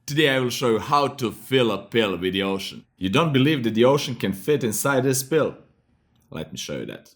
Today I will show you how to fill a pill with the ocean. You don't believe that the ocean can fit inside this pill? Let me show you that.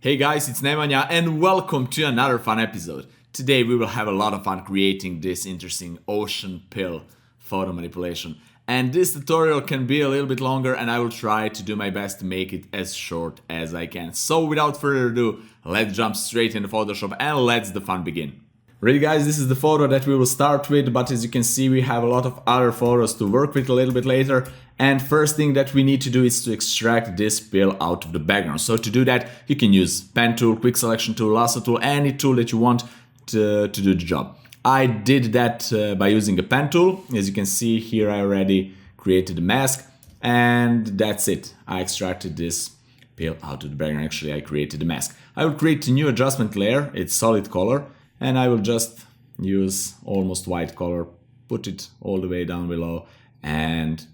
Hey guys, it's Nemanja and welcome to another fun episode. Today we will have a lot of fun creating this interesting ocean pill photo manipulation. And this tutorial can be a little bit longer and I will try to do my best to make it as short as I can. So without further ado, let's jump straight into Photoshop and let's the fun begin. Ready guys, this is the photo that we will start with, but as you can see we have a lot of other photos to work with a little bit later. And first thing that we need to do is to extract this pill out of the background. So to do that, you can use pen tool, quick selection tool, lasso tool, any tool that you want to do the job. I did that by using a pen tool. As you can see here, I already created a mask and that's it. I extracted this pill out of the background. Actually, I created a mask. I will create a new adjustment layer. It's solid color and I will just use almost white color, put it all the way down below, and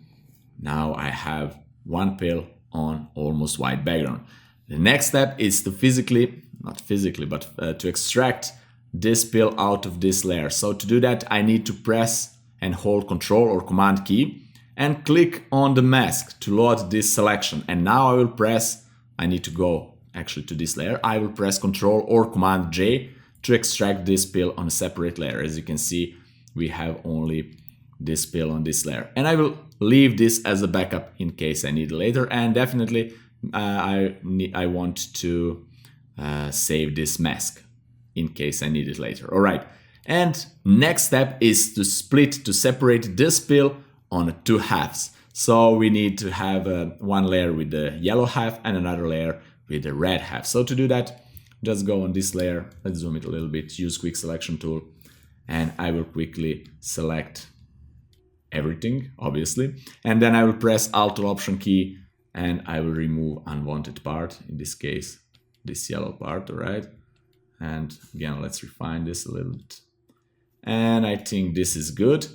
now I have one pill on almost white background. The next step is to to extract this pill out of this layer. So to do that, I need to press and hold Control or Command key and click on the mask to load this selection. And now I need to go actually to this layer. I will press Control or Command J to extract this pill on a separate layer. As you can see, we have only this pill on this layer. And I will leave this as a backup in case I need it later. And definitely I want to save this mask in case I need it later. All right. And next step is to separate this pill on two halves. So we need to have one layer with the yellow half and another layer with the red half. So to do that, just go on this layer. Let's zoom it a little bit. Use quick selection tool. And I will quickly select everything, obviously. And then I will press Alt or Option key and I will remove unwanted part. In this case, this yellow part, all right? And again, let's refine this a little bit. And I think this is good.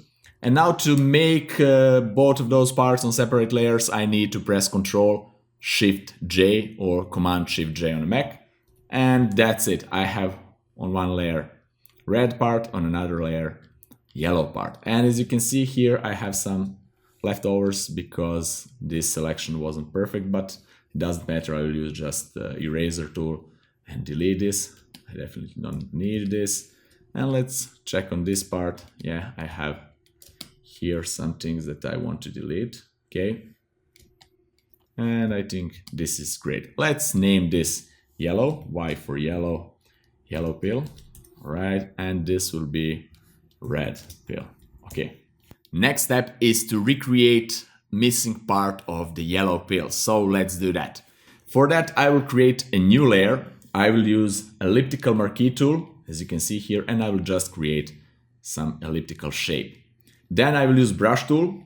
And now to make both of those parts on separate layers, I need to press Control Shift J or Command Shift J on a Mac. And that's it. I have on one layer red part, on another layer yellow part. And as you can see here, I have some leftovers because this selection wasn't perfect, but it doesn't matter. I will use just the eraser tool and delete this. I definitely don't need this. And let's check on this part. Yeah, I have here some things that I want to delete. Okay. And I think this is great. Let's name this yellow, Y for yellow, yellow pill. All right. And this will be red pill. Okay. Next step is to recreate missing part of the yellow pill. So let's do that. For that, I will create a new layer. I will use elliptical marquee tool, as you can see here, and I will just create some elliptical shape. Then I will use brush tool,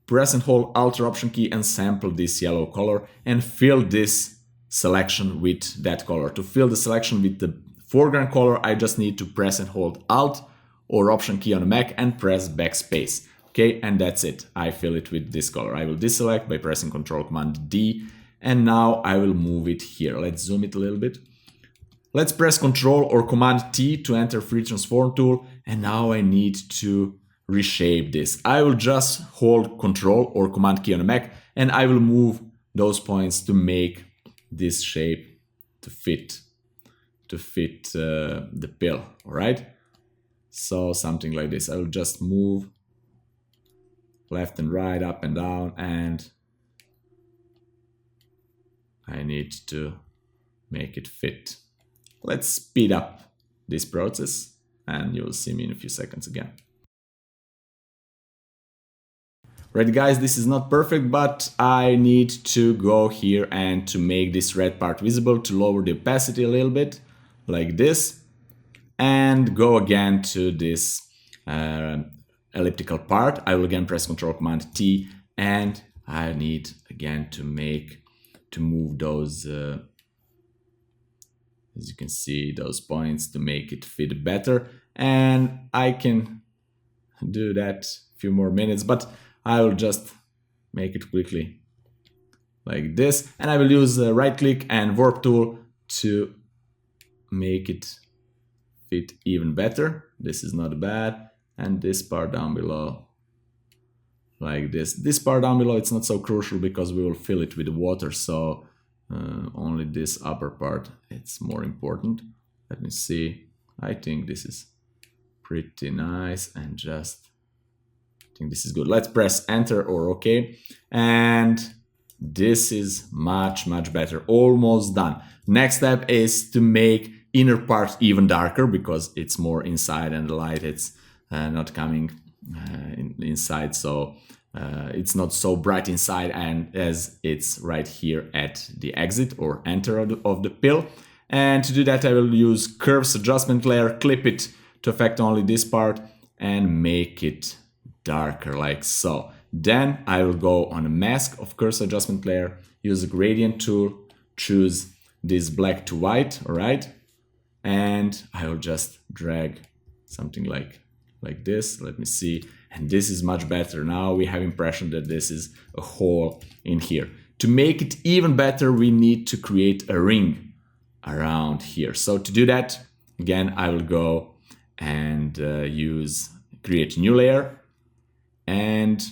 press and hold Alt or Option key and sample this yellow color and fill this selection with that color. To fill the selection with the foreground color, I just need to press and hold Alt or Option key on the Mac and press backspace. Okay, and that's it. I fill it with this color. I will deselect by pressing Control Command D, and now I will move it here. Let's zoom it a little bit. Let's press Control or Command T to enter Free Transform tool, and now I need to reshape this. I will just hold Control or Command key on the Mac, and I will move those points to make this shape to fit the pill. All right. So something like this. I will just move left and right, up and down, and I need to make it fit. Let's speed up this process and you'll see me in a few seconds again. Right guys, this is not perfect, but I need to go here and to make this red part visible, to lower the opacity a little bit, like this, and go again to this elliptical part. I will again press Ctrl Command T and I need again to move those, as you can see, those points to make it fit better. And I can do that a few more minutes, but I will just make it quickly like this. And I will use right click and warp tool to make it fit even better. This is not bad. And this part down below like this. This part down below, it's not so crucial because we will fill it with water. So only this upper part, it's more important. Let me see. I think this is pretty nice, and just I think this is good. Let's press enter or OK. And this is much better. Almost done. Next step is to make inner part even darker because it's more inside and the light it's not coming inside, so it's not so bright inside and as it's right here at the exit or enter of the pill. And to do that I will use curves adjustment layer, clip it to affect only this part and make it darker like so. Then I will go on a mask of curves adjustment layer, use the gradient tool, choose this black to white, all right? And I will just drag something like this. Let me see. And this is much better. Now we have impression that this is a hole in here. To make it even better, we need to create a ring around here. So to do that, again, I will go and create a new layer, and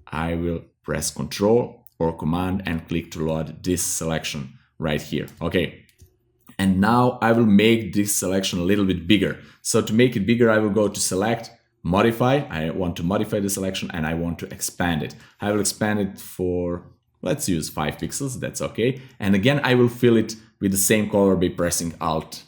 I will press Control or Command and click to load this selection right here. Okay. And now I will make this selection a little bit bigger. So to make it bigger, I will go to Select, Modify. I want to modify the selection and I want to expand it. I will expand it for, let's use 5 pixels, that's okay. And again, I will fill it with the same color by pressing Alt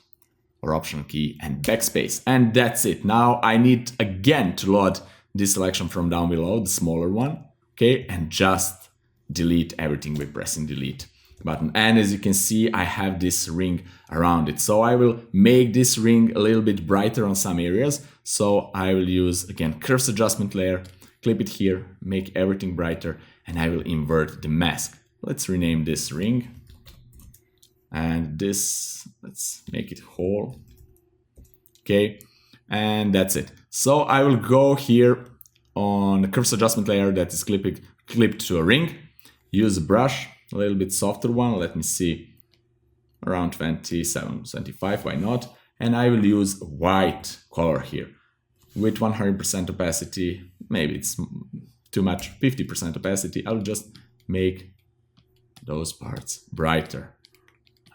or Option key and Backspace. And that's it. Now I need again to load this selection from down below, the smaller one, okay? And just delete everything by pressing Delete button. And as you can see, I have this ring around it. So I will make this ring a little bit brighter on some areas. So I will use, again, curves adjustment layer, clip it here, make everything brighter, and I will invert the mask. Let's rename this ring. And this, let's make it whole. Okay, and that's it. So I will go here on the curves adjustment layer that is clipped to a ring, use a brush, a little bit softer one, let me see, around 27, 25, why not? And I will use white color here with 100% opacity. Maybe it's too much, 50% opacity. I'll just make those parts brighter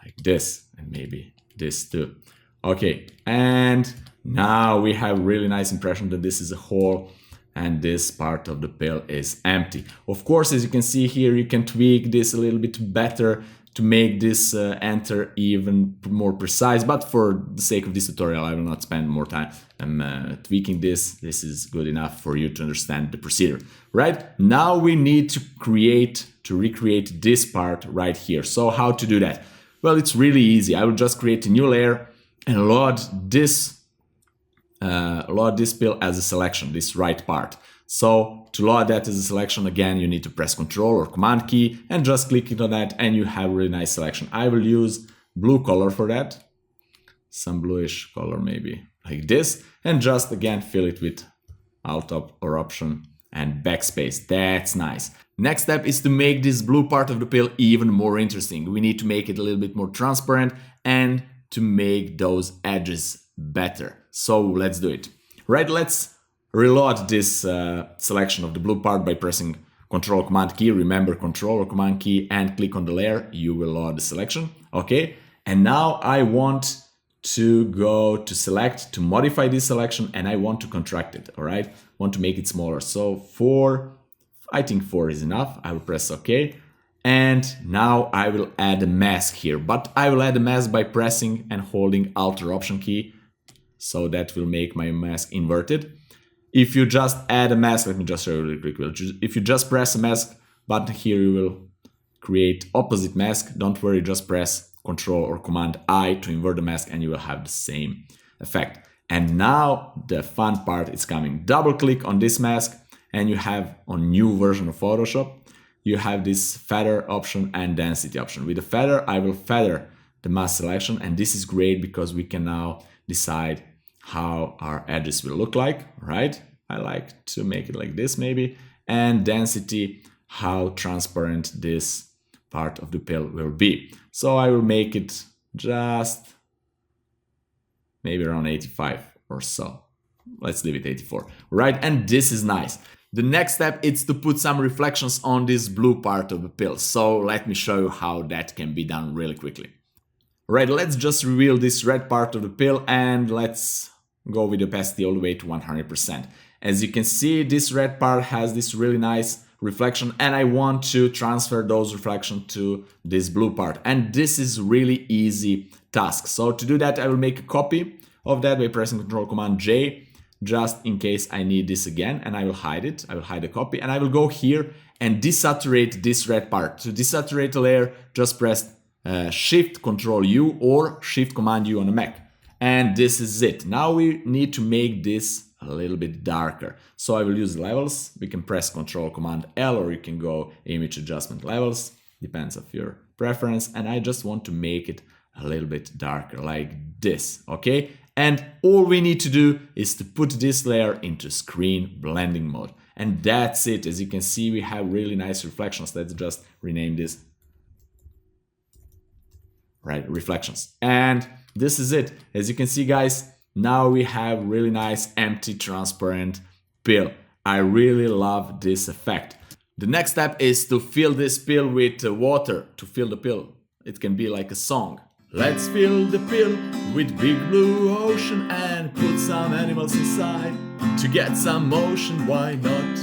like this, and maybe this too. Okay, and now we have really nice impression that this is a hole and this part of the pill is empty. Of course, as you can see here, you can tweak this a little bit better to make this enter even more precise, but for the sake of this tutorial, I will not spend more time tweaking this. This is good enough for you to understand the procedure. Right, now we need to recreate this part right here. So how to do that? Well, it's really easy. I will just create a new layer and load this pill as a selection, this right part. So to load that as a selection, again, you need to press Control or Command key and just click it on that and you have a really nice selection. I will use blue color for that, some bluish color maybe like this, and just again fill it with Alt or Option and Backspace. That's nice. Next step is to make this blue part of the pill even more interesting. We need to make it a little bit more transparent and to make those edges better. So let's do it. Right, let's reload this selection of the blue part by pressing Control Command key. Remember, Control or Command key and click on the layer. You will load the selection. Okay, and now I want to go to Select to modify this selection and I want to contract it. All right, want to make it smaller. So I think 4 is enough. I will press OK. And now I will add a mask here, but I will add a mask by pressing and holding Alt or Option key. So that will make my mask inverted. If you just add a mask, let me just show you really quickly. If you just press a mask button here, you will create opposite mask. Don't worry, just press Control or Command I to invert the mask and you will have the same effect. And now the fun part is coming. Double click on this mask and you have a new version of Photoshop. you have this feather option and density option. With the feather, I will feather the mask selection, and this is great because we can now decide how our edges will look like, right? I like to make it like this maybe. And density, how transparent this part of the pill will be. So I will make it just maybe around 85 or so. Let's leave it 84, right? And this is nice. The next step is to put some reflections on this blue part of the pill. So let me show you how that can be done really quickly. Right, let's just reveal this red part of the pill and let's go with opacity all the way to 100%. As you can see, this red part has this really nice reflection, and I want to transfer those reflections to this blue part. And this is really easy task. So to do that, I will make a copy of that by pressing Ctrl Command J, just in case I need this again, and I will hide it. I will hide the copy, and I will go here and desaturate this red part. To desaturate the layer, just press Shift Ctrl U or Shift Command U on a Mac. And this is it. Now we need to make this a little bit darker. So I will use levels. We can press Ctrl Command L, or you can go image adjustment levels. Depends on your preference. And I just want to make it a little bit darker like this, okay? And all we need to do is to put this layer into screen blending mode. And that's it. As you can see, we have really nice reflections. Let's just rename this. Right, reflections. And this is it. As you can see, guys, now we have really nice empty transparent pill. I really love this effect. The next step is to fill this pill with water. To fill the pill, it can be like a song. Let's fill the pill with big blue ocean and put some animals inside to get some motion, why not?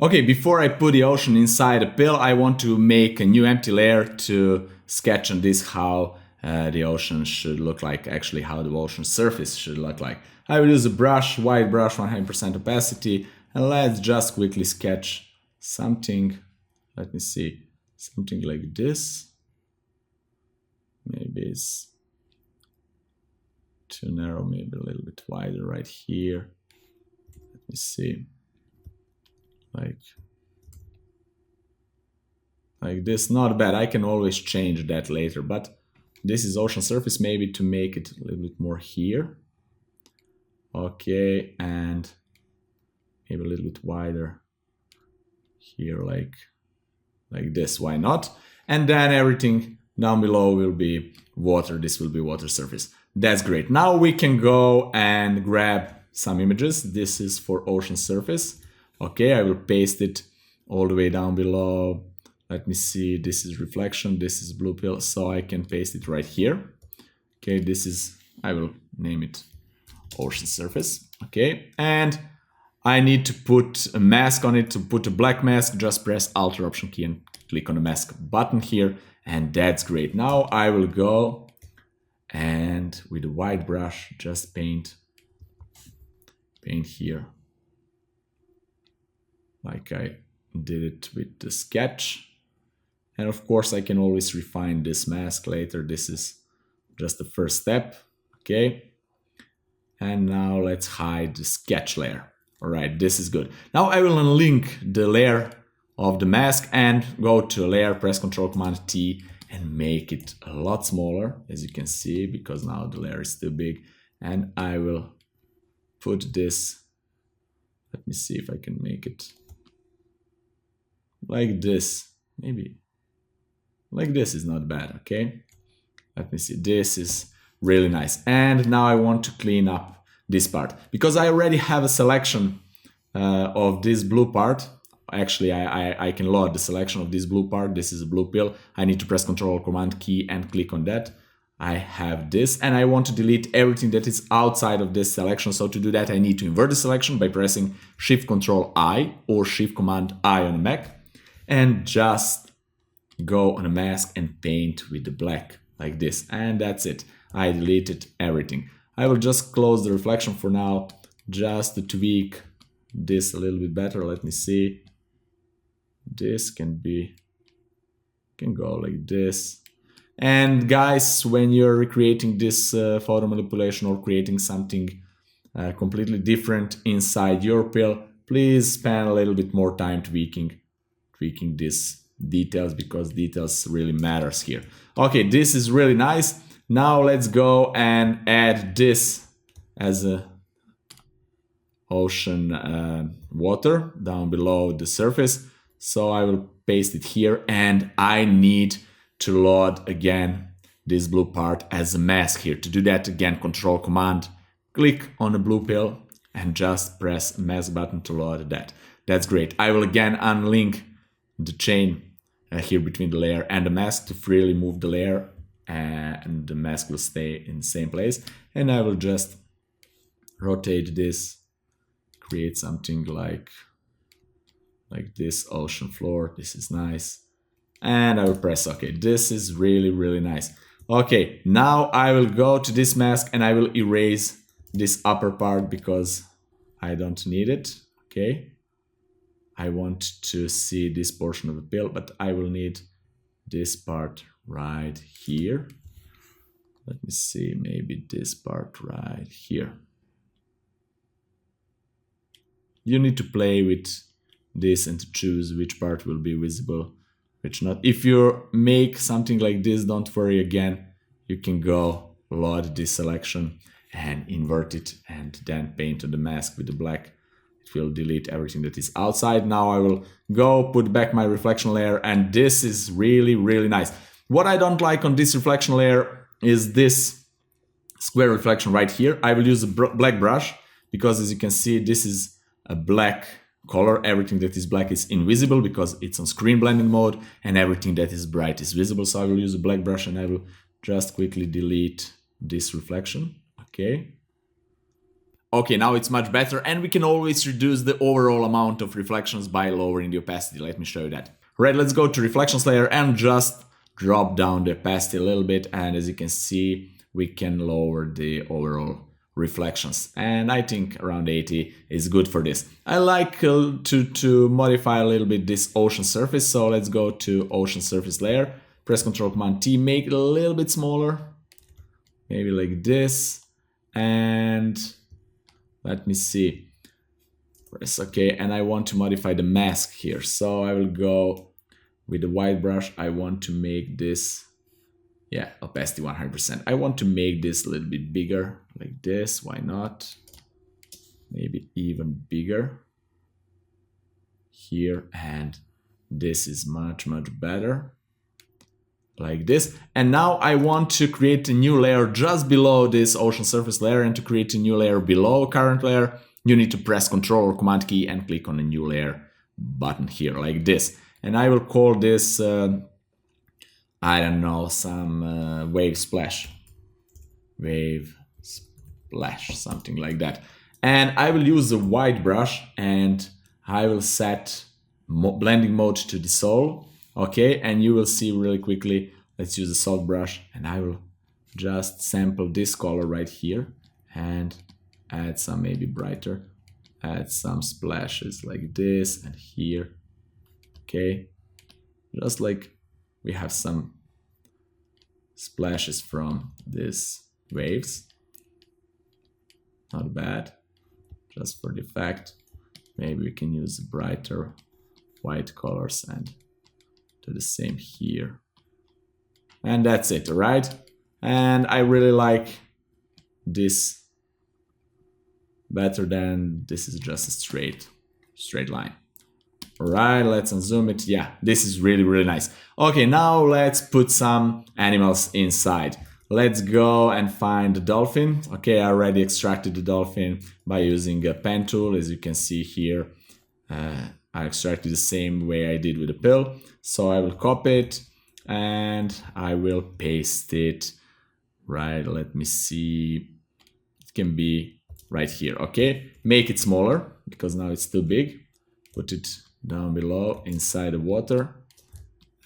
Okay, before I put the ocean inside the pill, I want to make a new empty layer to sketch on this how the ocean should look like, actually how the ocean surface should look like. I will use a brush, white brush, 100% opacity, and let's just quickly sketch something, let me see, something like this. Maybe it's too narrow, maybe a little bit wider right here. Let me see, like this, not bad. I can always change that later, but this is ocean surface, maybe to make it a little bit more here. Okay, and maybe a little bit wider here, like this, why not? And then everything down below will be water. This will be water surface. That's great. Now we can go and grab some images. This is for ocean surface. Okay, I will paste it all the way down below. Let me see, this is reflection, this is blue pill, so I can paste it right here. Okay, this is, I will name it ocean surface. Okay, and I need to put a mask on it. To put a black mask, just press Alt or Option key and click on the mask button here, and that's great. Now I will go and with a white brush, just paint here, like I did it with the sketch. And of course, I can always refine this mask later. This is just the first step, okay? And now let's hide the sketch layer. All right, this is good. Now I will unlink the layer of the mask and go to layer, press Ctrl Command T and make it a lot smaller, as you can see, because now the layer is too big. And I will put this, let me see if I can make it like this, maybe. Like this is not bad, okay? Let me see, this is really nice. And now I want to clean up this part, because I already have a selection of this blue part. Actually, I can load the selection of this blue part. This is a blue pill. I need to press Ctrl Command key and click on that. I have this, and I want to delete everything that is outside of this selection. So to do that, I need to invert the selection by pressing Shift Ctrl I or Shift Command I on the Mac, and just go on a mask and paint with the black like this, and that's it. I deleted everything. I will just close the reflection for now, just to tweak this a little bit better. Let me see. This can go like this. And guys, when you're recreating this photo manipulation or creating something completely different inside your pill, please spend a little bit more time tweaking tweaking these details because details really matters here. Okay, this is really nice. Now let's go and add this as a ocean water down below the surface. So I will paste it here, and I need to load again this blue part as a mask here. To do that, again, Control Command, click on the blue pill and just press mask button to load that. That's great. I will again unlink the chain here between the layer and the mask to freely move the layer, and the mask will stay in the same place. And I will just rotate this, create something like this ocean floor. This is nice. And I will press OK. This is really, really nice. Okay, now I will go to this mask and I will erase this upper part because I don't need it. Okay. I want to see this portion of the pill, but I will need this part right here. Let me see, maybe this part right here. You need to play with this and to choose which part will be visible, which not. If you make something like this, don't worry, again, you can go load this selection and invert it and then paint on the mask with the black. It will delete everything that is outside. Now I will go put back my reflection layer, and this is really, really nice. What I don't like on this reflection layer is this square reflection right here. I will use a black brush because, as you can see, this is a black color. Everything that is black is invisible because it's on screen blending mode, and everything that is bright is visible. So I will use a black brush and I will just quickly delete this reflection. Okay. Okay, now it's much better, and we can always reduce the overall amount of reflections by lowering the opacity. Let me show you that. Right, let's go to reflections layer and just drop down the opacity a little bit, and as you can see, we can lower the overall reflections, and I think around 80 is good for this. I like to modify a little bit this ocean surface, so let's go to ocean surface layer, press Ctrl Command T, make it a little bit smaller, maybe like this, and let me see, press OK, and I want to modify the mask here, so I will go with the white brush. I want to make this, yeah, opacity 100%. I want to make this a little bit bigger, like this, why not? Maybe even bigger here, and this is much, much better, like this. And now I want to create a new layer just below this ocean surface layer, and to create a new layer below current layer, you need to press Ctrl or Command key and click on the new layer button here, like this. And I will call this, I don't know, some wave splash, something like that. And I will use a white brush and I will set blending mode to dissolve. Okay, and you will see really quickly, let's use the soft brush, and I will just sample this color right here and add some, maybe brighter, add some splashes like this and here. Okay, just like we have some splashes from these waves. Not bad, just for the effect. Maybe we can use brighter white colors and do the same here. And that's it, alright? And I really like this better than this is just a straight line. Alright, let's unzoom it. Yeah, this is really, really nice. Okay, now let's put some animals inside. Let's go and find the dolphin. Okay, I already extracted the dolphin by using a pen tool. As you can see here, I extracted the same way I did with the pill. So I will copy it and I will paste it. Right, let me see. It can be right here. Okay, make it smaller because now it's too big. Put it down below inside the water.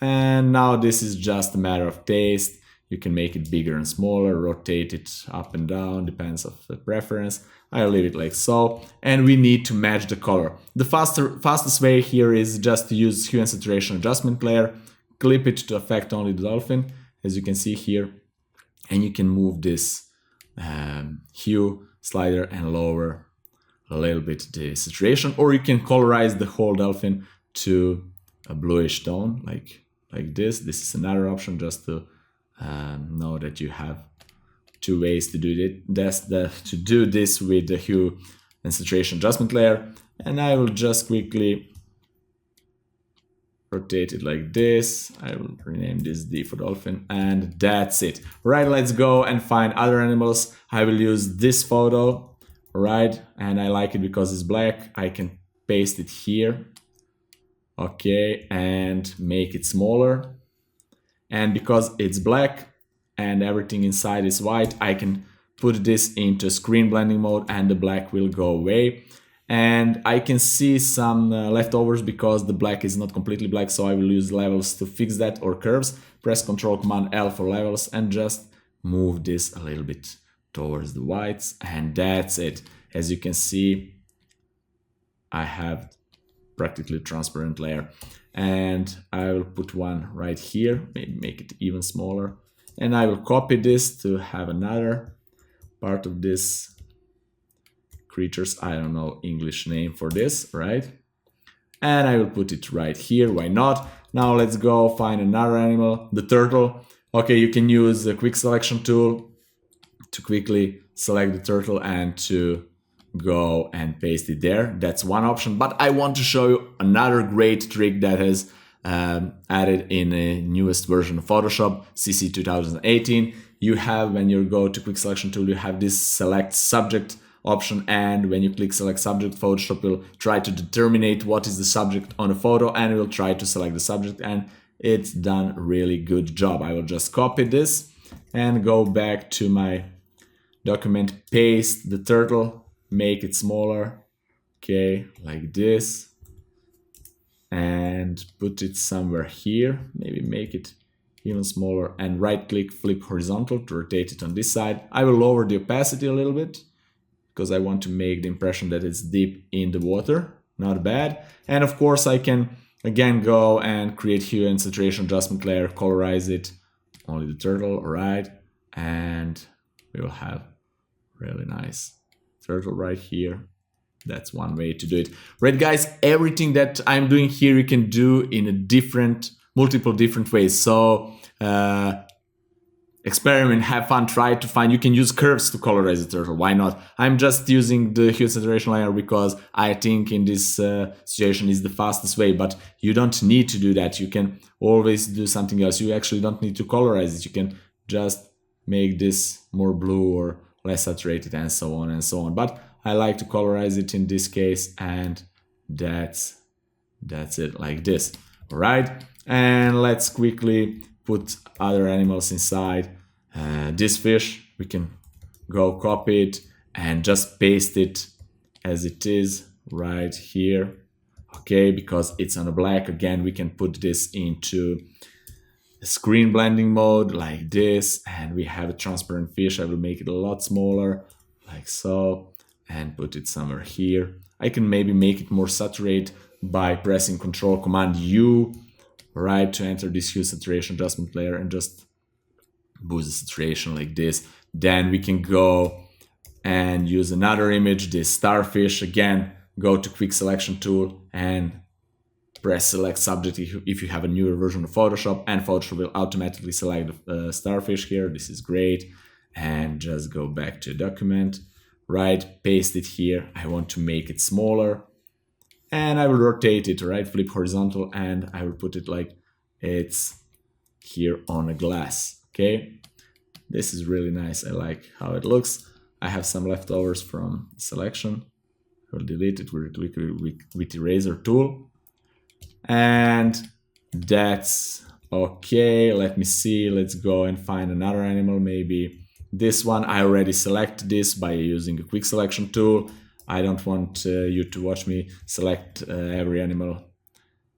And now this is just a matter of taste. You can make it bigger and smaller, rotate it up and down, depends on the preference. I'll leave it like so. And we need to match the color. The fastest way here is just to use hue and saturation adjustment layer, clip it to affect only the dolphin, as you can see here. And you can move this hue slider and lower a little bit the saturation, or you can colorize the whole dolphin to a bluish tone like this. This is another option, just to know that you have two ways to do it. To do this with the hue and saturation adjustment layer. And I will just quickly rotate it like this. I will rename this D for dolphin, and that's it. Right, let's go and find other animals. I will use this photo, right? And I like it because it's black. I can paste it here, okay, and make it smaller. And because it's black and everything inside is white, I can put this into screen blending mode and the black will go away. And I can see some leftovers because the black is not completely black, so I will use levels to fix that, or curves. Press Ctrl Command L for levels and just move this a little bit towards the whites, and that's it. As you can see, I have practically transparent layer, and I will put one right here, maybe make it even smaller, and I will copy this to have another part of this creatures. I don't know English name for this, right? And I will put it right here, why not? Now let's go find another animal, the turtle. Okay, you can use the quick selection tool to quickly select the turtle and to go and paste it there. That's one option, but I want to show you another great trick that is added in the newest version of Photoshop, CC 2018. You have, when you go to quick selection tool, you have this select subject option, and when you click select subject, Photoshop will try to determine what is the subject on a photo, and it will try to select the subject, and it's done really good job. I will just copy this and go back to my document, paste the turtle, make it smaller, okay, like this, and put it somewhere here, maybe make it even smaller, and right click, flip horizontal to rotate it on this side. I will lower the opacity a little bit because I want to make the impression that it's deep in the water. Not bad. And of course I can again go and create hue and saturation adjustment layer, colorize it, only the turtle, alright, and we will have really nice turtle right here. That's one way to do it. Right guys, everything that I'm doing here you can do in a multiple different ways. So experiment, have fun, try to find. You can use curves to colorize the turtle, why not? I'm just using the hue saturation layer because I think in this situation is the fastest way, but you don't need to do that. You can always do something else. You actually don't need to colorize it. You can just make this more blue or less saturated and so on and so on. But I like to colorize it in this case, and that's it, like this. All right, and let's quickly put other animals inside. This fish, we can go copy it and just paste it as it is right here. Okay, because it's on a black, again, we can put this into a screen blending mode like this, and we have a transparent fish. I will make it a lot smaller, like so, and put it somewhere here. I can maybe make it more saturated by pressing Ctrl Command U, right, to enter this hue saturation adjustment layer and just boost the saturation like this. Then we can go and use another image, this starfish. Again, go to quick selection tool and press select subject if you have a newer version of Photoshop, and Photoshop will automatically select the starfish here. This is great. And just go back to document, right, paste it here. I want to make it smaller, and I will rotate it, right, flip horizontal, and I will put it like it's here on a glass. Okay, this is really nice. I like how it looks. I have some leftovers from selection. I will delete it with the eraser tool, and that's okay. Let me see. Let's go and find another animal. Maybe this one. I already selected this by using a quick selection tool. I don't want you to watch me select every animal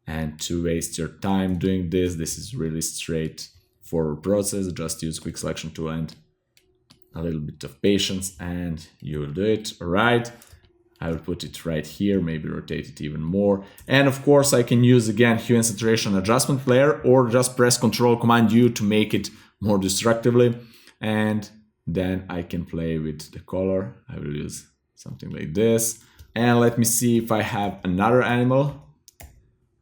and to waste your time doing this. This is really straightforward process. Just use quick selection tool and a little bit of patience and you will do it. All right, I will put it right here, maybe rotate it even more. And of course I can use again hue and saturation adjustment layer, or just press Ctrl Command U to make it more destructively, and then I can play with the color. I will use something like this, and let me see if I have another animal.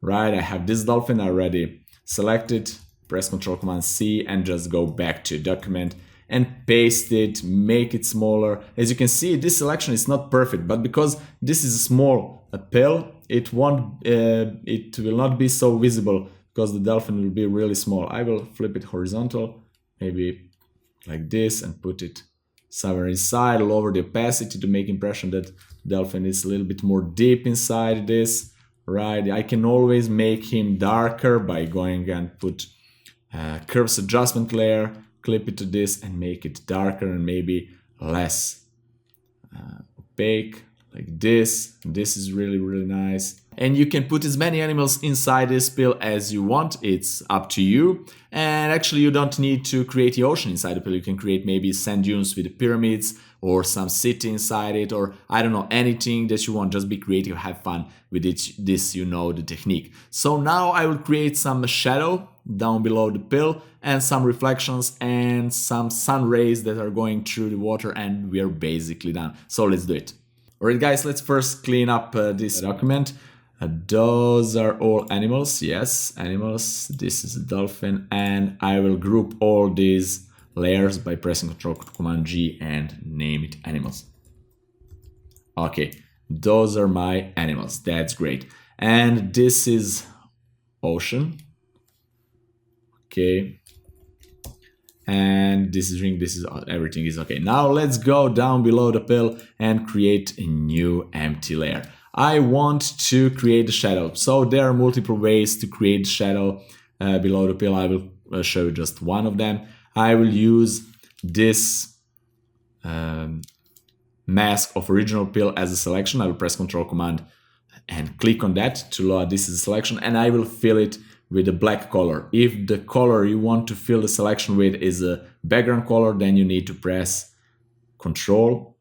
right? I have this dolphin already selected, press Ctrl Command C and just go back to document and paste it, make it smaller. As you can see, this selection is not perfect, but because this is a small pill, it will not be so visible because the dolphin will be really small. I will flip it horizontal, maybe like this, and put it somewhere inside, lower the opacity to make impression that the dolphin is a little bit more deep inside this, right? I can always make him darker by going and put curves adjustment layer, clip it to this and make it darker and maybe less opaque, like this. This is really, really nice. And you can put as many animals inside this pill as you want. It's up to you. And actually you don't need to create the ocean inside the pill. You can create maybe sand dunes with the pyramids or some city inside it, or I don't know, anything that you want. Just be creative, have fun with it. This, you know the technique. So now I will create some shadow down below the pill and some reflections and some sun rays that are going through the water, and we are basically done. So let's do it. Alright guys, let's first clean up this document. Those are all animals. Yes, animals. This is a dolphin, and I will group all these layers by pressing Ctrl Command G and name it animals. Okay, those are my animals. That's great. And this is ocean. Okay. And this is ring, this is everything is okay. Now let's go down below the pill and create a new empty layer. I want to create the shadow. So there are multiple ways to create shadow below the pill. I will show you just one of them. I will use this mask of original pill as a selection. I will press Ctrl Command and click on that to load this as a selection, and I will fill it with a black color. If the color you want to fill the selection with is a background color, then you need to press Ctrl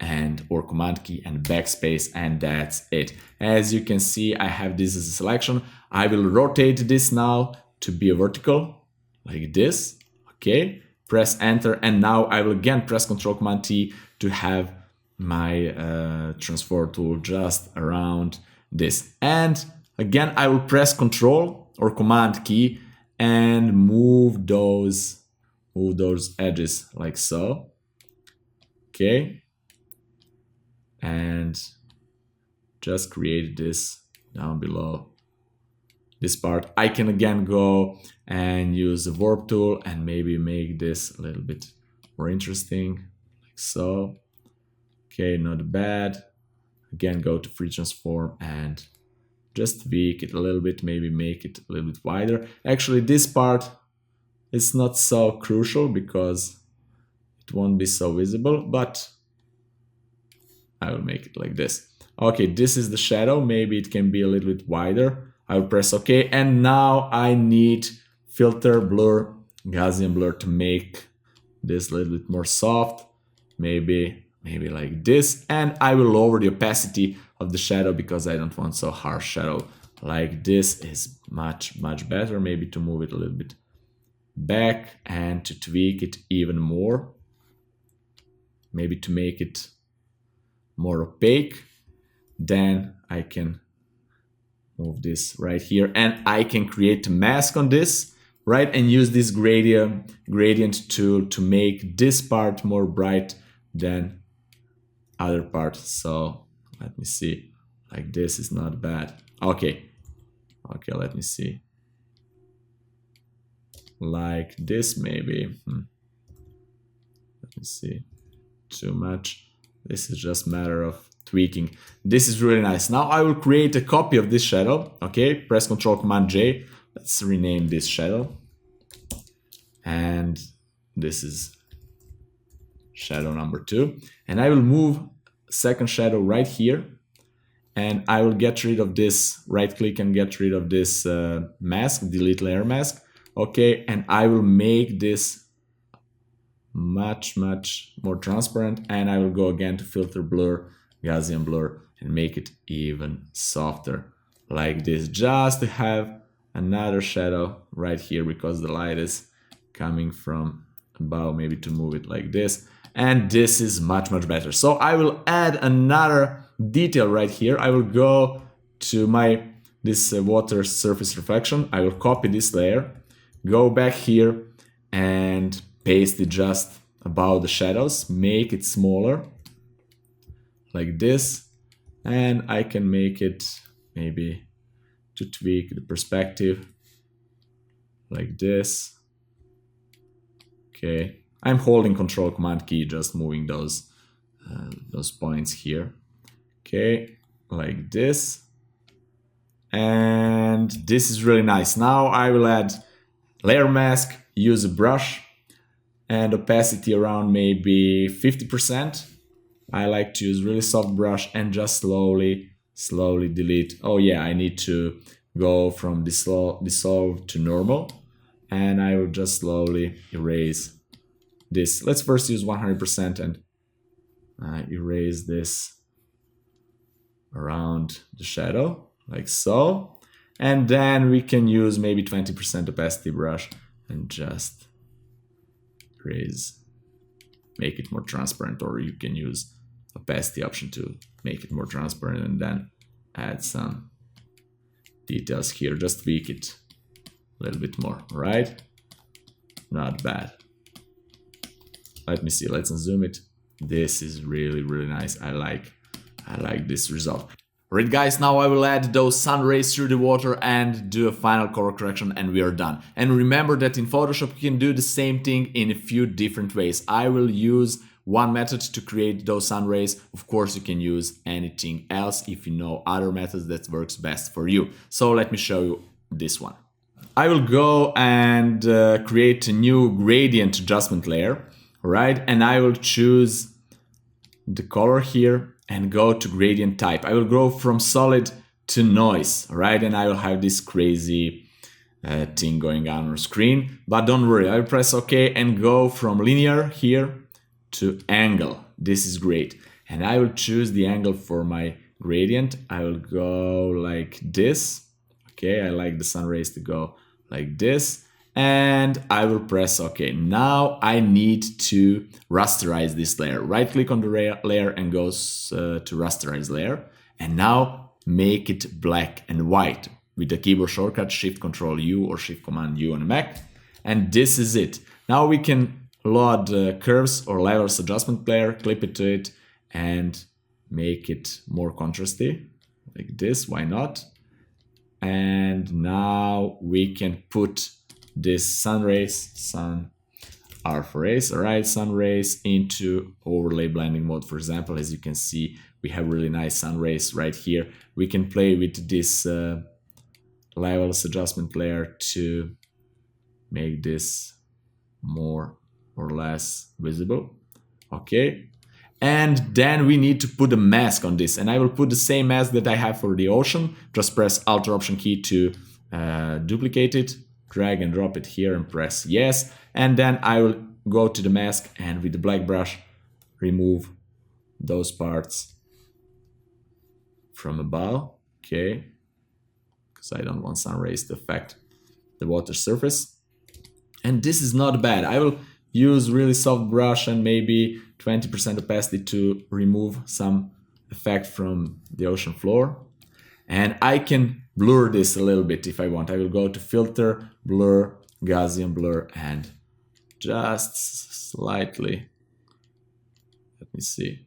and or Command key and backspace, and that's it. As you can see, I have this as a selection. I will rotate this now to be a vertical like this. Okay, press enter, and now I will again press Ctrl Command T to have my transform tool just around this. And again, I will press Ctrl or Command key and move those edges like so. Okay. And just create this down below this part. I can again go and use the warp tool and maybe make this a little bit more interesting, like so. Okay, not bad. Again, go to free transform and just tweak it a little bit, maybe make it a little bit wider. Actually, this part is not so crucial because it won't be so visible, but I will make it like this. Okay, this is the shadow. Maybe it can be a little bit wider. I will press OK, and now I need filter, blur, Gaussian blur to make this a little bit more soft. Maybe like this, and I will lower the opacity of the shadow because I don't want so harsh shadow. Like this is much better. Maybe to move it a little bit back and to tweak it even more. Maybe to make it more opaque. Then I can move this right here, and I can create a mask on this, right? And use this gradient tool to make this part more bright than other part. So let me see, like this is not bad. Okay, let me see, like this maybe. Let me see, too much. This is just matter of tweaking. This is really nice. Now I will create a copy of this shadow. Okay, press Ctrl Command J. Let's rename this shadow, and this is shadow number 2, and I will move second shadow right here, and I will get rid of this, right click and get rid of this mask, delete layer mask. Okay, and I will make this much more transparent, and I will go again to filter, blur, Gaussian blur, and make it even softer like this, just to have another shadow right here because the light is coming from above. Maybe to move it like this, and this is much better. So I will add another detail right here. I will go to my this water surface reflection. I will copy this layer, go back here and paste it just above the shadows, make it smaller like this, and I can make it maybe to tweak the perspective like this. Okay, I'm holding Control Command key, just moving those points here. Okay, like this. And this is really nice. Now I will add layer mask, use a brush, and opacity around maybe 50%. I like to use really soft brush and just slowly delete. Oh yeah, I need to go from dissolve to normal. And I will just slowly erase this. Let's first use 100% and erase this around the shadow, like so. And then we can use maybe 20% opacity brush and just erase, make it more transparent, or you can use opacity option to make it more transparent and then add some details here, just tweak it a little bit more, right? Not bad. Let me see, let's zoom it. This is really nice. I like this result. Alright guys, now I will add those sun rays through the water and do a final color correction and we are done. And remember that in Photoshop you can do the same thing in a few different ways. I will use one method to create those sun rays. Of course you can use anything else if you know other methods that works best for you. So let me show you this one. I will go and create a new gradient adjustment layer, right? And I will choose the color here and go to gradient type. I will go from solid to noise, right? And I will have this crazy thing going on screen, but don't worry, I will press OK and go from linear here to angle. This is great. And I will choose the angle for my gradient. I will go like this. Okay, I like the sun rays to go like this. And I will press OK. Now I need to rasterize this layer. Right click on the layer and goes to rasterize layer. And now make it black and white with the keyboard shortcut Shift Control U or Shift Command U on a Mac. And this is it. Now we can load curves or levels adjustment layer, clip it to it and make it more contrasty like this. Why not? And now we can put this sun rays, alright, sun rays into overlay blending mode. For example, as you can see, we have really nice sun rays right here. We can play with this levels adjustment layer to make this more or less visible. Okay, and then we need to put a mask on this, and I will put the same mask that I have for the ocean. Just press Alt or Option key to duplicate it, drag and drop it here and press yes, and then I will go to the mask and with the black brush remove those parts from above. Okay, because I don't want sun rays to affect the water surface. And this is not bad. I will use really soft brush and maybe 20% opacity to remove some effect from the ocean floor. And I can blur this a little bit if I want. I will go to Filter, Blur, Gaussian Blur, and just slightly, let me see,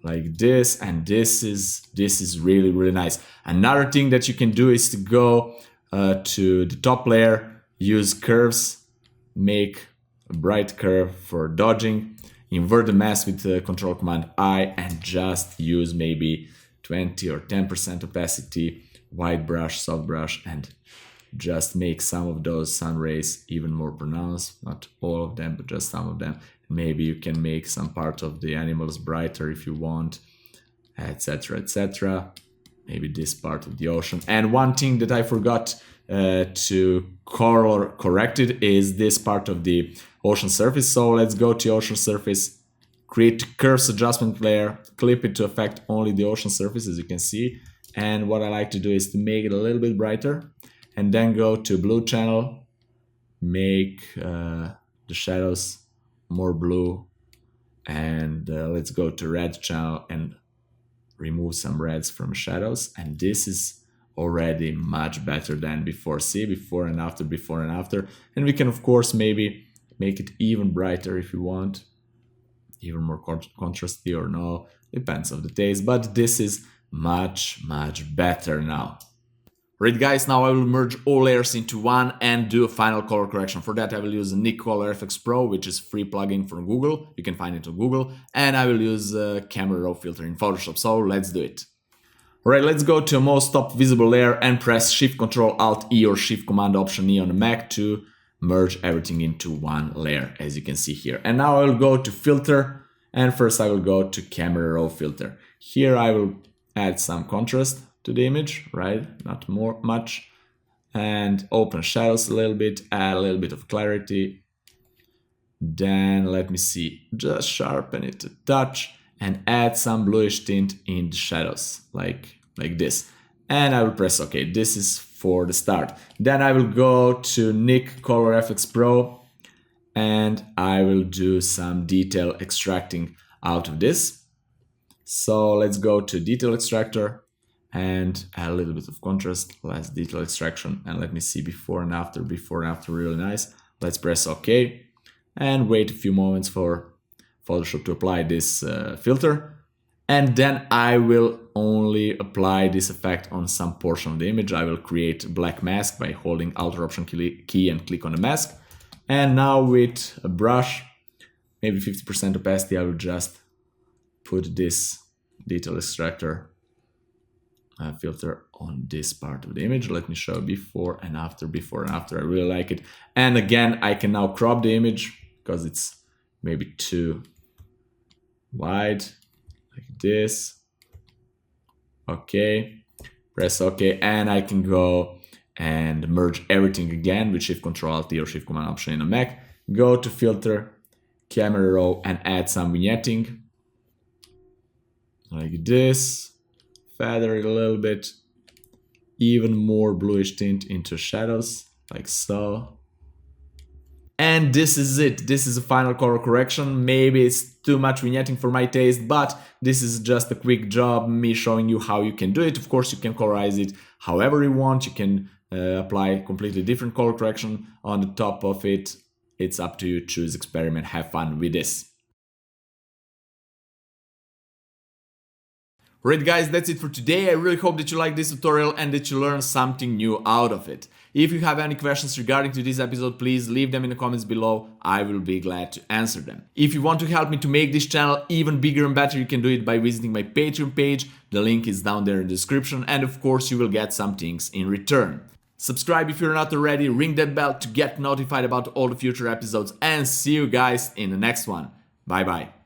like this. And this is really nice. Another thing that you can do is to go to the top layer, use curves, make a bright curve for dodging, invert the mask with Control Command I, and just use maybe 20 or 10% opacity, white brush, soft brush, and just make some of those sun rays even more pronounced. Not all of them, but just some of them. Maybe you can make some part of the animals brighter if you want, etc, etc. Maybe this part of the ocean. And one thing that I forgot to color correct it is this part of the ocean surface. So let's go to ocean surface, create curves adjustment layer, clip it to affect only the ocean surface, as you can see. And what I like to do is to make it a little bit brighter, and then go to blue channel, make the shadows more blue, and let's go to red channel and remove some reds from shadows, and this is already much better than before. See, before and after, before and after. And we can of course maybe make it even brighter if you want, even more contrasty or no, depends on the taste, but this is much better now. Right guys, now I will merge all layers into one and do a final color correction. For that I will use Nik Color FX Pro, which is a free plugin from Google. You can find it on Google. And I will use Camera Raw filter in Photoshop. So let's do it. Alright, let's go to a most top visible layer and press Shift Ctrl Alt E or Shift Command Option E on the Mac to merge everything into one layer, as you can see here. And now I will go to Filter, and first I will go to Camera Raw filter. Here I will add some contrast to the image, right? Not much. And open shadows a little bit, add a little bit of clarity. Then let me see, just sharpen it a touch and add some bluish tint in the shadows, like this. And I will press OK. This is for the start. Then I will go to Nik Color FX Pro and I will do some detail extracting out of this. So let's go to Detail Extractor and add a little bit of contrast, less detail extraction, and let me see before and after, really nice. Let's press OK and wait a few moments for Photoshop to apply this filter. And then I will only apply this effect on some portion of the image. I will create a black mask by holding Alt or Option key and click on the mask. And now with a brush, maybe 50% opacity, I will just put this detail extractor filter on this part of the image. Let me show before and after, I really like it. And again, I can now crop the image because it's maybe too wide, like this. Okay, press OK, and I can go and merge everything again with Shift Ctrl Alt or Shift Command Option in a Mac. Go to Filter, Camera Raw, and add some vignetting, like this. Feather it a little bit, even more bluish tint into shadows, like so. And this is it. This is a final color correction. Maybe it's too much vignetting for my taste, but this is just a quick job, me showing you how you can do it. Of course, you can colorize it however you want. You can apply completely different color correction on the top of it. It's up to you. Choose, experiment, have fun with this. Alright guys, that's it for today. I really hope that you liked this tutorial and that you learned something new out of it. If you have any questions regarding to this episode, please leave them in the comments below. I will be glad to answer them. If you want to help me to make this channel even bigger and better, you can do it by visiting my Patreon page. The link is down there in the description, and of course you will get some things in return. Subscribe if you're not already, ring that bell to get notified about all the future episodes, and see you guys in the next one. Bye bye.